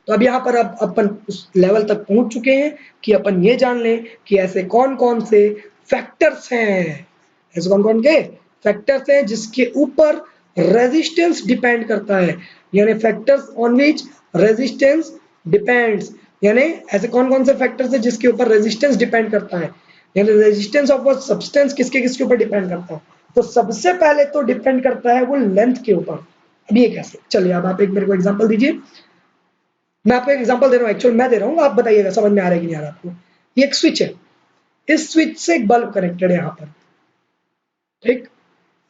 तो अब यहाँ पर अब अपन उस लेवल तक पहुंच चुके हैं कि अपन ये जान लें कि ऐसे कौन कौन से फैक्टर्स हैं, ऐसे कौन कौन के फैक्टर्स हैं जिसके ऊपर रेजिस्टेंस डिपेंड करता है, यानी factors on which resistance depends, यानी ऐसे कौन कौन से फैक्टर्स हैं जिसके ऊपर रेजिस्टेंस डिपेंड करता है, यानी रेजिस्टेंस ऑफ अ सब्सटेंस किसके किसके ऊपर डिपेंड करता है। तो सबसे पहले तो डिपेंड करता है वो लेंथ के ऊपर। अब ये कैसे, चलिए अब आप एक मेरे को एग्जांपल दीजिए। मैं आपको एक एग्जांपल दे रहा हूँ, एक्चुअल मैं दे रहा हूँ, आप बताइएगा समझ में आ रहा है कि नहीं आ रहा आपको। ये एक स्विच है, इस स्विच से एक बल्ब कनेक्टेड है यहाँ पर, ठीक,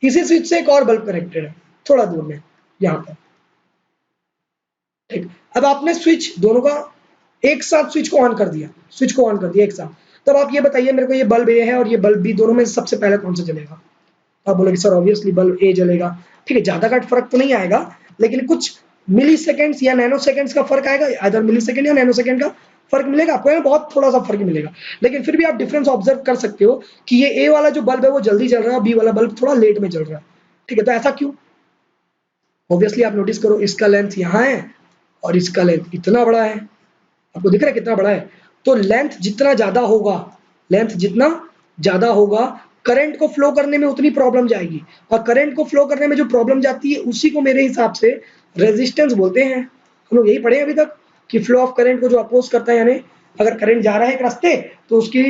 इसी स्विच से एक और बल्ब कनेक्टेड है थोड़ा दूर में यहाँ पर, ठीक। अब आपने स्विच दोनों का एक साथ स्विच को ऑन कर दिया, स्विच को ऑन कर दिया एक साथ, तब आप ये बताइए मेरे को, ये बल्ब ए है और ये बल्ब बी, दोनों में सबसे पहले कौन सा जलेगा। आप बोलोगे सर ऑब्वियसली बल्ब ए जलेगा, ठीक है, ज्यादा का फर्क तो नहीं आएगा, लेकिन कुछ मिली सेकेंड्स या नैनो सेकेंड्स का फर्क आएगा, इधर मिली सेकेंड या नैनो सेकेंड का फर्क मिलेगा आपको, बहुत थोड़ा सा फर्क मिलेगा, लेकिन फिर भी आप डिफरेंस ऑब्जर्व कर सकते हो कि ये ए वाला जो बल्ब है वो जल्दी जल रहा है, बी वाला बल्ब थोड़ा लेट में जल रहा है, ठीक है। तो ऐसा क्यों, ऑब्वियसली आप नोटिस करो, इसका लेंथ यहाँ है और इसका लेंथ इतना बड़ा है, आपको दिख रहा है कितना बड़ा है। तो लेंथ जितना ज्यादा होगा, लेंथ जितना ज्यादा होगा, करंट को फ्लो करने में उतनी प्रॉब्लम जाएगी, और करंट को फ्लो करने में जो प्रॉब्लम जाती है उसी को मेरे हिसाब से रेजिस्टेंस बोलते हैं। हम लोग यही पढ़े अभी तक कि फ्लो ऑफ करंट को जो अपोज करता है, यानी अगर करंट जा रहा है एक रास्ते तो उसकी,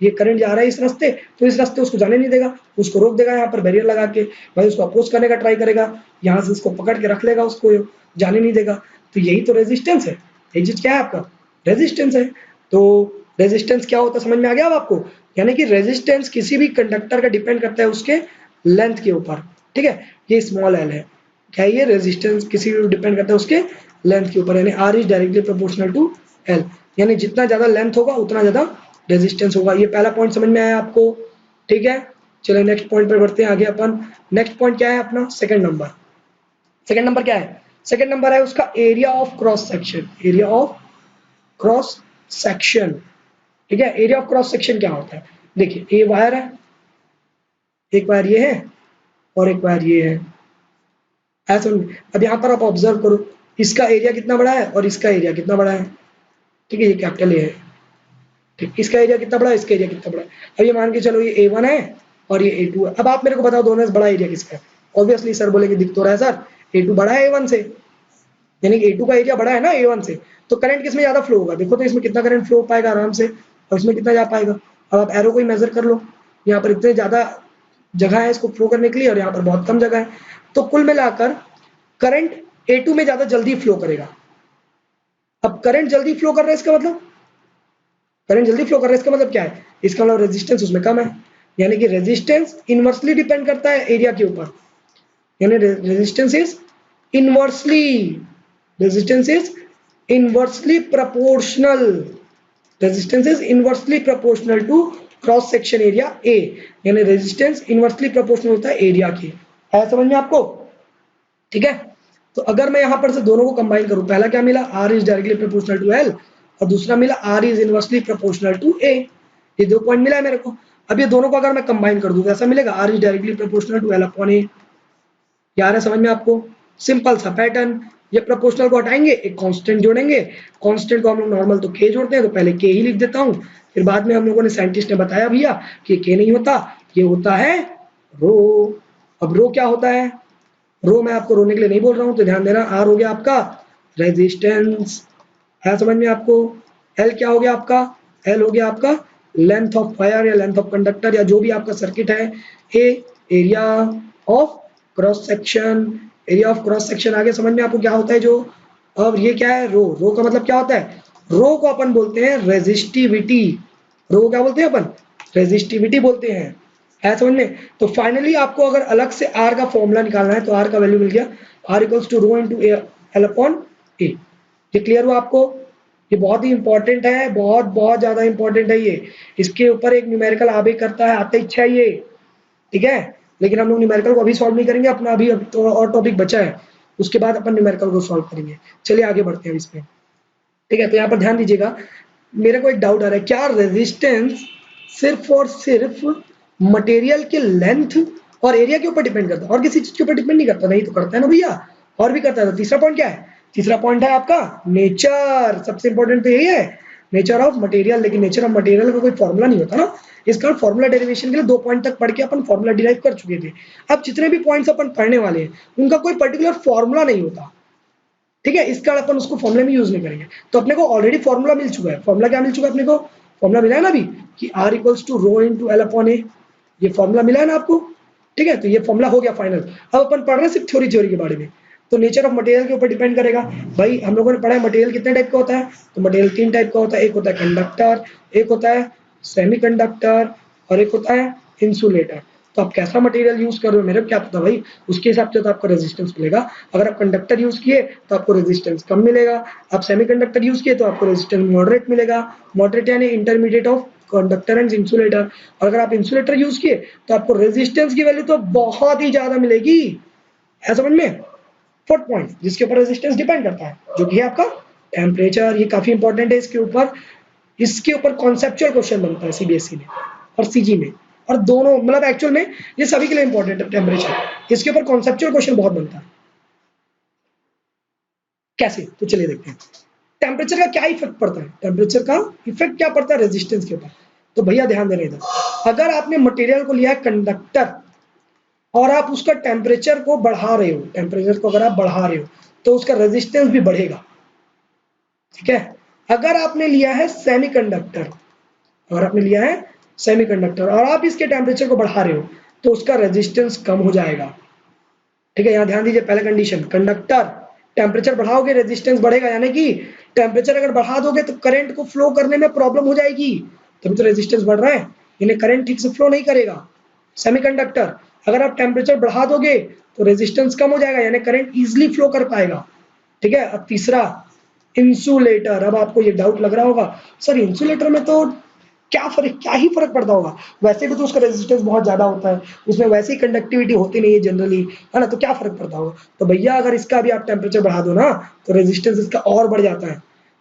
ये करंट जा रहा है इस रास्ते तो इस रास्ते उसको जाने नहीं देगा, उसको रोक देगा यहाँ पर बैरियर लगा के, भाई उसको अपोज करने का ट्राई करेगा, यहाँ से उसको पकड़ के रख लेगा, उसको जाने नहीं देगा। तो यही तो रेजिस्टेंस है, ये चीज क्या है आपका रेजिस्टेंस है। तो रेजिस्टेंस क्या होता है समझ में आ गया अब आपको, यानी कि रेजिस्टेंस किसी भी कंडक्टर का डिपेंड करता है उसके लेंथ के ऊपर, ठीक है। ये स्मॉल एल है, क्या ये रेजिस्टेंस किसी भी डिपेंड करता है उसके लेंथ के ऊपर, यानी R is directly proportional to L, यानी जितना ज्यादा लेंथ होगा उतना ज्यादा रेजिस्टेंस होगा। ये पहला पॉइंट समझ में आया आपको, ठीक है। चलिए नेक्स्ट पॉइंट पर बढ़ते हैं आगे अपन। नेक्स्ट पॉइंट क्या है अपना, सेकंड नंबर। सेकंड नंबर क्या है, सेकंड नंबर है उसका area of cross section, area of cross section, ठीक है। एरिया ऑफ क्रॉस सेक्शन क्या होता है, देखिए ये वायर है, एक वायर ये है और एक वायर ये है, ऐसा। अब यहाँ पर आप ऑब्जर्व करो, इसका एरिया कितना बड़ा है और इसका एरिया कितना बड़ा है, ठीक है, ये कैपिटल ए है, ठीक, इसका एरिया कितना बड़ा है, इसका एरिया कितना बड़ा है। अब ये मान के चलो ये A1 है और ये A2 है। अब आप मेरे को बताओ दोनों से बड़ा एरिया किसका है। ऑब्वियसली सर बोलेंगे दिख तो रहा है सर, A2 बड़ा है A1 से, यानी A2 का एरिया बड़ा है ना A1 से, तो करंट किसमें ज्यादा फ्लो होगा, देखो तो इसमें कितना करंट फ्लो हो पाएगा आराम से, और इसमें कितना जा पाएगा। अब आप एरो को ही मेजर कर लो, यहाँ पर इतने ज्यादा जगह है इसको फ्लो करने के लिए और यहाँ पर बहुत कम जगह है, तो कुल मिलाकर करंट A2 में ज्यादा जल्दी फ्लो करेगा। अब करंट जल्दी फ्लो कर रहा है इसका मतलब, करंट जल्दी फ्लो कर रहा है इसका मतलब क्या है, इसका मतलब रेजिस्टेंस उसमें कम है, यानी कि रेजिस्टेंस इनवर्सली डिपेंड करता है एरिया के ऊपर, यानी resistance is inversely, resistance is inversely proportional, resistance is inversely proportional to cross section area A, यानी रेजिस्टेंस इनवर्सली प्रोपोर्शनल होता है एरिया के, है समझ में आपको, ठीक है। तो अगर मैं यहाँ पर से दोनों को कंबाइन करूं, पहला क्या मिला, R is directly proportional to L, और दूसरा मिला R is inversely proportional to A, ये 2 पॉइंट मिला है मेरे को। अब ये दोनों को अगर मैं कंबाइन कर दूं तो ऐसा मिलेगा, R is directly proportional to L upon A, यार है समझ में आपको, सिंपल सा पैटर्न। ये प्रोपोर्शनल को हटाएंगे, एक कांस्टेंट जोड़ेंगे, कांस्टेंट को हम लोग नॉर्मल तो के जोड़ते हैं, तो पहले के ही लिख देता हूँ, फिर बाद में हम लोगों ने साइंटिस्ट ने बताया भैया कि के नहीं होता, ये होता है रो। अब रो क्या होता है, रो मैं आपको रोने के लिए नहीं बोल रहा हूँ, तो ध्यान देना, आर हो गया आपका रेजिस्टेंस, है समझ में आपको, एल क्या हो गया आपका, एल हो गया आपका लेंथ ऑफ वायर या लेंथ ऑफ कंडक्टर या जो भी आपका सर्किट है, A area of cross section, area of cross section आगे समझ में आपको क्या होता है जो। अब ये क्या है, रो, रो का मतलब क्या होता है, रो को अपन बोलते हैं रेजिस्टिविटी, रो को क्या बोलते हैं अपन, रेजिस्टिविटी बोलते हैं, है समझ में। तो फाइनली आपको अगर अलग से आर का फॉर्मूला निकालना है तो आर का वैल्यू मिल गया, R equals to rho into L upon A. ये क्लियर हुआ आपको, ये बहुत ही इंपॉर्टेंट है, बहुत बहुत ज्यादा इंपॉर्टेंट है ये, इसके ऊपर एक न्यूमेरिकल आगे करता है, आता इच्छा है ये, ठीक है। लेकिन हम लोग न्यूमेरिकल को अभी सॉल्व नहीं करेंगे, अपना अभी तो और टॉपिक बचा है, उसके बाद अपन न्यूमेरिकल को सॉल्व करेंगे। चलिए आगे बढ़ते हैं इसमें, ठीक है। तो यहाँ पर ध्यान दीजिएगा, मेरे को एक डाउट आ रहा है, क्या रेजिस्टेंस सिर्फ और सिर्फ मटेरियल के लेंथ और एरिया के ऊपर डिपेंड करता है और किसी चीज के ऊपर डिपेंड नहीं करता, नहीं तो करता है ना भैया, और भी करता है। तो तीसरा पॉइंट क्या है, तीसरा पॉइंट है आपका नेचर, सबसे इंपॉर्टेंट तो यही है, नेचर ऑफ मटेरियल। लेकिन नेचर ऑफ मटेरियल का कोई फॉर्मूला नहीं होता ना, इस कारण फॉर्मूला डेरिवेशन के लिए 2 पॉइंट तक पढ़ के अपन फॉर्मूला डिराइव कर चुके थे। अब जितने भी पॉइंट्स अपन पढ़ने वाले हैं उनका कोई पर्टिकुलर फॉर्मूला नहीं होता, ठीक है, इस कारण अपन उसको फॉर्मूला में यूज नहीं करेंगे। तो अपने को ऑलरेडी फॉर्मूला मिल चुका है। फॉर्मूला क्या मिल चुका है अपने को? फॉर्मूला मिला है ना अभी कि R equals to rho into L upon A, ये फॉर्मूला मिला है ना आपको, ठीक है। तो ये फॉर्मूला हो गया फाइनल। अब अपन पढ़ रहे हैं सिर्फ थ्योरी के बारे में। तो नेचर ऑफ मटेरियल के ऊपर डिपेंड करेगा। भाई हम लोगों ने पढ़ा है मटेरियल कितने टाइप का होता है, तो मटेरियल 3 टाइप का होता है। एक होता है कंडक्टर, एक होता है सेमीकंडक्टर और एक होता है इंसुलेटर। तो आप कैसा मटेरियल यूज कर रहे हो मेरे को क्या पता भाई, उसके हिसाब से तो आपको रेजिस्टेंस मिलेगा। अगर आप कंडक्टर यूज किए तो आपको रेजिस्टेंस कम मिलेगा, आप सेमीकंडक्टर यूज किए तो आपको रेजिस्टेंस मॉडरेट मिलेगा। मॉडरेट यानी intermediate of conductor and insulator. और अगर आप इंसुलेटर यूज किए तो आपको रेजिस्टेंस की वैल्यू तो बहुत ही ज्यादा मिलेगी, है समझ में। फोर्थ पॉइंट जिसके ऊपर रेजिस्टेंस डिपेंड करता है जो कि है आपका टेम्परेचर। ये काफी इंपॉर्टेंट है, इसके ऊपर कॉन्सेप्चुअल क्वेश्चन बनता है सीबीएसई में और सीजी में, और दोनों मतलब एक्चुअल में ये सभी के लिए इंपॉर्टेंट है टेम्परेचर। इसके ऊपर कॉन्सेप्चुअल क्वेश्चन बहुत बनता है। कैसे, तो चलिए देखते हैं टेम्परेचर का क्या इफेक्ट पड़ता है। टेम्परेचर का इफेक्ट क्या पड़ता है रेजिस्टेंस के ऊपर। तो भैया ध्यान देना इधर, अगर आपने मटेरियल को लिया है कंडक्टर और आप उसका टेम्परेचर को बढ़ा रहे हो, टेम्परेचर को अगर आप बढ़ा रहे हो तो उसका रेजिस्टेंस भी बढ़ेगा, ठीक है। अगर आपने लिया है सेमीकंडक्टर, अगर आपने लिया है सेमीकंडक्टर और आप इसके टेम्परेचर को बढ़ा रहे हो तो उसका रेजिस्टेंस कम हो जाएगा, ठीक है। यहाँ ध्यान दीजिए, पहला कंडीशन कंडक्टर, टेम्परेचर बढ़ाओगे रेजिस्टेंस बढ़ेगा, यानी कि टेम्परेचर अगर बढ़ा दोगे तो करंट को फ्लो करने में प्रॉब्लम हो जाएगी, तभी तो रेजिस्टेंस बढ़ रहा है, यानी करंट ठीक से फ्लो नहीं करेगा। सेमीकंडक्टर, अगर आप टेम्परेचर बढ़ा दोगे तो रेजिस्टेंस कम हो जाएगा, यानी करंट इजिली फ्लो कर पाएगा, ठीक है। अब तीसरा इंसुलेटर। अब आपको ये डाउट लग रहा होगा सर इंसुलेटर में तो क्या ही फर्क पड़ता होगा, वैसे भी तो उसका रेजिस्टेंस बहुत ज्यादा होता है, उसमें वैसे ही कंडक्टिविटी होती नहीं है जनरली, है ना, तो क्या फर्क पड़ता होगा। तो भैया अगर इसका भी आप टेम्परेचर बढ़ा दो ना तो रेजिस्टेंस इसका और बढ़ जाता है,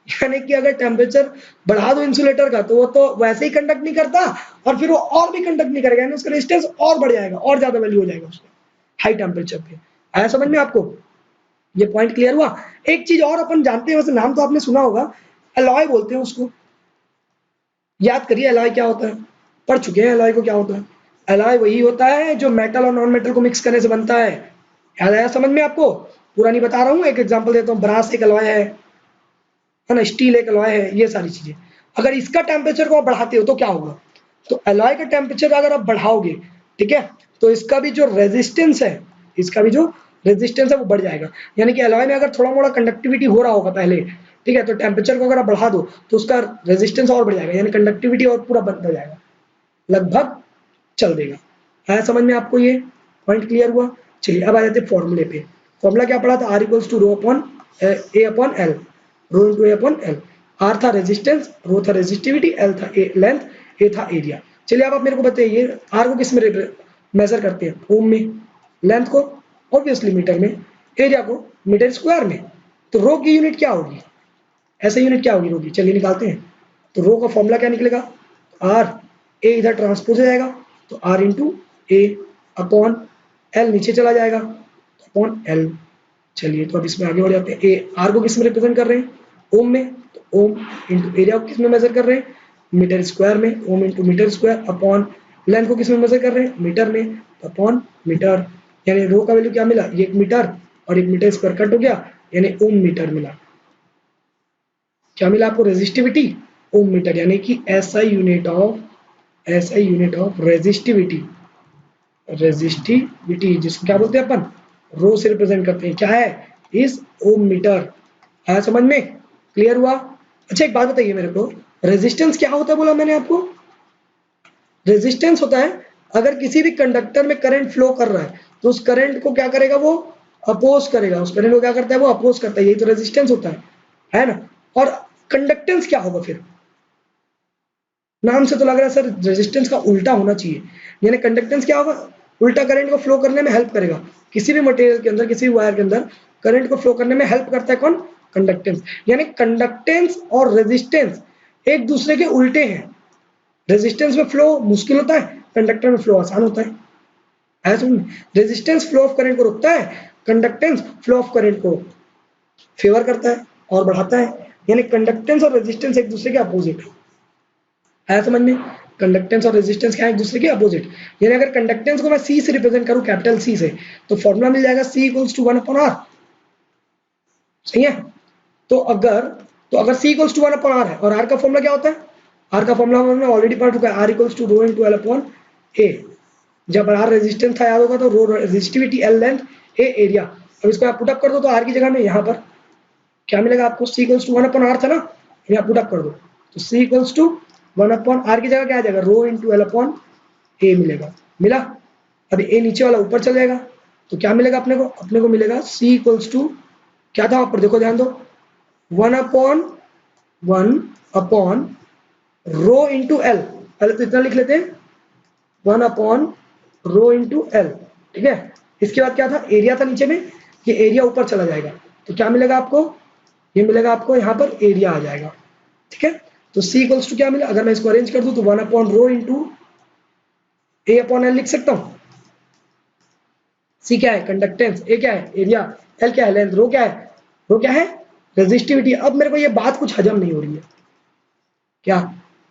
यानी कि अगर टेम्परेचर बढ़ा दो इंसुलेटर का तो वो तो वैसे ही कंडक्ट नहीं करता और फिर वो और भी कंडक्ट नहीं करेगा, यानी उसका रेजिस्टेंस और बढ़ जाएगा, और ज्यादा वैल्यू हो जाएगा उसका हाई टेम्परेचर पे। आया समझ में आपको, ये पॉइंट क्लियर हुआ। एक चीज और अपन जानते हैं, वैसे नाम तो आपने सुना होगा, अलॉय बोलते हैं उसको। याद करिए अलॉय क्या होता है, पढ़ चुके हैं अलॉय को क्या होता है। अलॉय वही होता है जो मेटल और नॉन मेटल को मिक्स करने से बनता है। याद आया समझ में आपको, पूरा नहीं बता रहा हूँ, एक एग्जांपल देता हूँ, ब्रास एक अलॉय है ना, स्टील एक अलॉय है, ये सारी चीजें। अगर इसका टेम्परेचर को आप बढ़ाते हो तो क्या होगा, तो अलॉय का टेम्परेचर अगर आप बढ़ाओगे, ठीक है, तो इसका भी जो रेजिस्टेंस है, इसका भी जो रेजिस्टेंस है वो बढ़ जाएगा। यानी कि अलॉय में अगर थोड़ा मोड़ा कंडक्टिविटी हो रहा होगा पहले, ठीक है, तो टेम्परेचर को अगर आप बढ़ा दो तो उसका रेजिस्टेंस और बढ़ जाएगा, यानी कंडक्टिविटी और पूरा बढ़ जाएगा, लगभग चल देगा। है समझ में आपको, ये पॉइंट क्लियर हुआ। चलिए अब आ जाते हैं फॉर्मूले पे। फॉर्मूला क्या पढ़ा था, R equals to rho upon A upon L, rho into A upon L. R था रेजिस्टेंस, रो था रेजिस्टिविटी, एल था लेंथ, ए था एरिया। चलिए अब आप मेरे को बताइए आर को किस में मेजर करते हैं, ओम में, लेंथ को ऑब्वियसली मीटर में, एरिया को मीटर स्क्वायर में। तो रो की यूनिट क्या होगी, ऐसे यूनिट क्या होगी रो की, चलिए निकालते हैं। तो रो का फॉर्मूला क्या निकलेगा, आर, ए इधर ट्रांसपोज हो जाएगा तो R into A upon L नीचे चला जाएगा अपॉन एल। चलिए तो अब इसमें आगे बढ़ जाते हैं। ए आर को किस में रिप्रेजेंट कर रहे हैं, ओम में, तो ओम इंटू एरिया को किस में मेजर कर रहे हैं, मीटर स्क्वायर में, ohm into metre square upon length को किस में मेजर कर रहे हैं, मीटर में, तो अपॉन मीटर। यानी रो का वैल्यू क्या मिला, ये एक मीटर और एक मीटर स्क्वायर कट हो गया, यानी ओम मीटर मिला। क्या मिला आपको, रेजिस्टिविटी ओम मीटर, यानी कि SI unit of resistivity, resistivity जिसको क्या बोलते हैं अपन, रो से रिप्रेजेंट करते हैं, क्या है, इस ओम मीटर। है समझ में, क्लियर हुआ। अच्छा एक बात बताइए मेरे को, रेजिस्टेंस क्या होता है बोला मैंने आपको, रेजिस्टेंस होता है अगर किसी भी कंडक्टर में करंट फ्लो कर रहा है तो उस करंट को क्या करेगा, वो अपोज करेगा, उस करंट को क्या करता है, वो अपोज करता है, यही तो रेजिस्टेंस होता है ना। और कंडक्टेंस क्या होगा फिर, नाम से तो लग रहा है सर रेजिस्टेंस का उल्टा होना चाहिए, यानी कंडक्टेंस क्या होगा, उल्टा करंट को फ्लो करने में हेल्प करेगा। किसी भी मटेरियल के अंदर, किसी भी वायर के अंदर करंट को फ्लो करने में हेल्प करता है कौन, कंडक्टेंस। यानी कंडक्टेंस और रेजिस्टेंस एक दूसरे के उल्टे हैं, रेजिस्टेंस में फ्लो मुश्किल होता है, कंडक्टर में फ्लो आसान होता है। रेजिस्टेंस फ्लो ऑफ करंट को रोकता है, कंडक्टेंस फ्लो ऑफ करंट को फेवर करता है और बढ़ाता है। यानी कंडक्टेंस और रेजिस्टेंस एक दूसरे के अपोजिट है। आया समझ में? कंडक्टेंस और रेजिस्टेंस क्या है? एक दूसरे के अपोजिट। यानी अगर कंडक्टेंस को मैं सी से रिप्रेजेंट करूं, कैपिटल सी से, तो फॉर्मूला मिल जाएगा सी इक्वल्स टू 1/r। सही है? तो अगर सी इक्वल्स टू 1/r है और आर का फॉर्मूला क्या होता है? आर का फॉर्मूला हमने ऑलरेडी पढ़ चुका है, R equals to rho into L upon A. जब आर रेजिस्टेंस था याद होगा, तो rho resistivity, L length, A area. अब इसको आप पुट अप कर दो तो आर की जगह में यहाँ पर क्या मिलेगा आपको? सी इक्वल्स टू 1/r था ना, यहाँ पुट अप कर दो तो सी इक्वल्स टू 1/r की जगह क्या आ जाएगा? रो इंटू एल अपॉन ए मिलेगा। मिला? अब ए नीचे वाला ऊपर चल जाएगा तो क्या मिलेगा अपने को? अपने को मिलेगा सी इक्वल्स टू, क्या था वहां पर देखो, ध्यान दो, 1/1 रो इंटू एल। पहले तो इतना लिख लेते हैं, 1/रो इंटू एल। ठीक है? इसके बाद क्या था? एरिया था नीचे में, ये एरिया ऊपर चला जाएगा तो क्या मिलेगा आपको? ये मिलेगा आपको यहाँ पर एरिया आ जाएगा। ठीक है? तो सी इक्वल्स टू क्या मिला? अगर मैं इसको अरेंज कर दूं तो 1/रो इंटू ए अपॉन एल लिख सकता हूं। सी क्या है? कंडक्टेंस, ए क्या है? एरिया, एल क्या है? लेंथ, रो क्या है? रो क्या है? रेजिस्टिविटी। अब मेरे को ये बात कुछ हजम नहीं हो रही है क्या,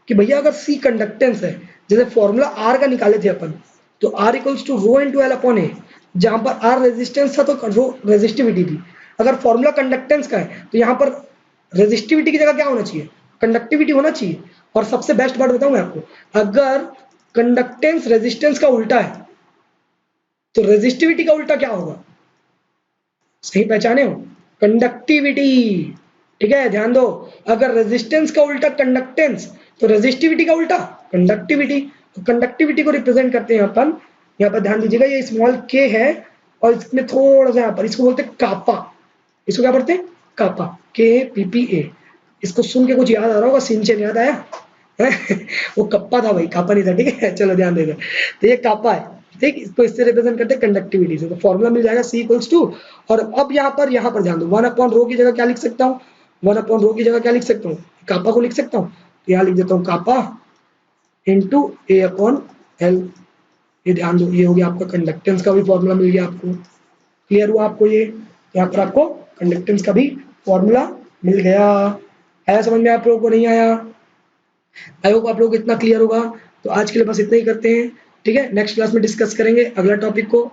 कि भैया अगर सी कंडक्टेंस है, जैसे फॉर्मूला आर का निकाले थे अपन, तो R equals to rho into L upon A, जहां पर आर रेजिस्टेंस था तो रो रेजिस्टिविटी थी। अगर फॉर्मूला कंडक्टेंस का है तो यहाँ पर रेजिस्टिविटी की जगह क्या होना चाहिए? कंडक्टिविटी होना चाहिए। और सबसे बेस्ट बात बताऊं मैं आपको, अगर कंडक्टेंस रेजिस्टेंस का उल्टा है तो रेजिस्टिविटी का उल्टा क्या होगा? सही पहचाने हो? कंडक्टिविटी। ठीक है? ध्यान दो, अगर रेजिस्टेंस का उल्टा कंडक्टेंस तो रेजिस्टिविटी का उल्टा कंडक्टिविटी। तो कंडक्टिविटी को रिप्रेजेंट करते हैं अपन, यहाँ पर ध्यान दीजिएगा, ये स्मॉल के है और इसमें थोड़ा सा यहाँ पर इसको बोलते हैं कापा। इसको क्या पढ़ते हैं? कापा, के पी पी ए। इसको सुन के कुछ याद आ रहा होगा, सिंचन याद आया? वो कप्पा था भाई, कापा नहीं था। ठीक है? चलो ध्यान देगा, तो ये कापा है। ठीक, इसको इससे रिप्रेजेंट करते हैं कंडक्टिविटी से। तो फॉर्मूला मिल जाएगा सी इक्वल्स टू, और अब यहाँ पर ध्यान दो, 1/रो की जगह क्या लिख सकता हूँ? 1/रो की जगह क्या लिख सकता हूँ? कापा को लिख सकता हूँ। तो यहाँ लिख देता हूँ kappa into A upon L. ये ध्यान दो, ये हो गया आपका कंडक्टेंस का भी फॉर्मूला मिल गया आपको। क्लियर हुआ आपको? ये यहाँ पर आपको कंडक्टेंस का भी फॉर्मूला मिल गया। आया समझ में आप लोगों को? नहीं आया? आई होप आप लोगों को इतना क्लियर होगा। तो आज के लिए बस इतना ही करते हैं। ठीक है? नेक्स्ट क्लास में डिस्कस करेंगे अगला टॉपिक को।